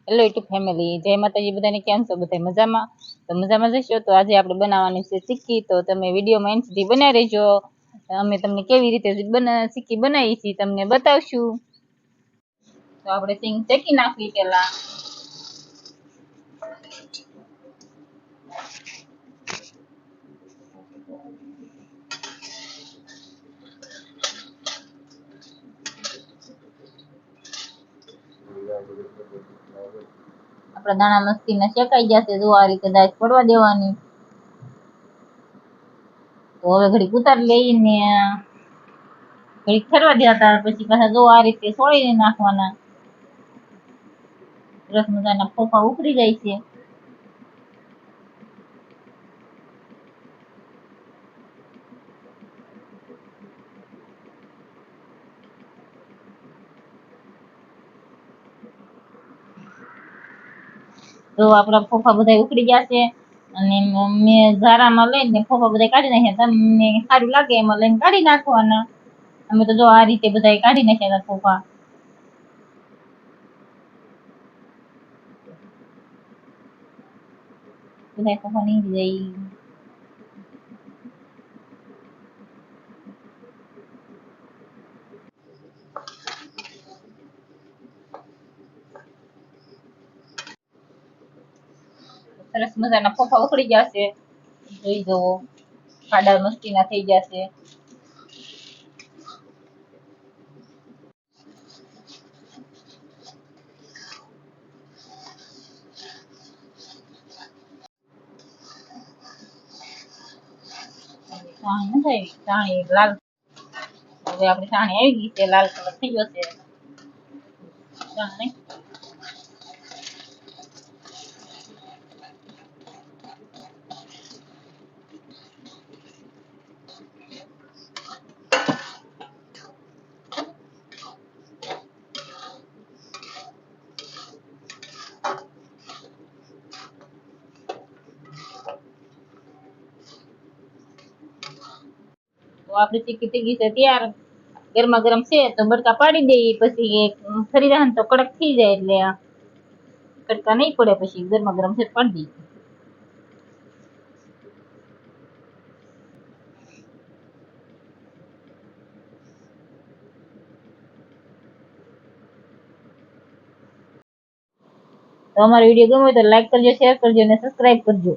Hello YouTube family, જય માતાજી બધાને. કેમ છો? બધા મજામાં? તો મજામાં જશો. તો આજે આપણે બનાવવાની છે સિક્કી. તો તમે વિડીયોમાં એન્ડ સુધી બનાવી રહેજો. અમે તમને કેવી રીતે સિક્કી બનાવી છીએ તમને બતાવશું. તો આપણે સિંગ શેકી નાખવી પેલા. આપણા દાણા મસ્તીના શેકાઈ જશે. જો આ રીતે દાળ પડવા દેવાની. તો હવે ઘડીક ઉતારી લઈને ઘડીક ઠરવા દેતા. પછી પાછા જો આ રીતે છોડી નાખવાના. સરસ મજાના ફોફા ઉતરી જાય છે. તો આપણા ફોફા બધા ઉકળી ગયા છે. અને મેં ઝારામાં લઈને ફોફા બધા કાઢી નાખ્યા. તમને સારું લાગે એમાં લઈને કાઢી નાખવાના. અમે તો જો આ રીતે બધા કાઢી નાખ્યા હતા ફોફા. બધા ફોફા નીકળી જાય. સરસ મજાના ફોફા ઉકળી ગયા છે. જોઈ જવો, ખાડા મસ્તીના થઈ ગયા છે. ચાણી નથી આવી, ચાણી લાલ. હવે આપણી ચાણી આવી ગઈ છે, લાલ કલર થઈ ગયો છે. ચાણી તો આપણી સિક્કી થઈ ગઈ છે તૈયાર. ગરમા ગરમ છે તો બટકા પાડી દઈએ. પછી ફરી રહે તો કડક થઈ જાય, એટલે કડકા નહીં પડે. પછી ગરમા ગરમ છે પાડી દઈએ. તો અમારો વિડીયો ગમે તો લાઈક કરજો, શેર કરજો અને સબસ્ક્રાઈબ કરજો.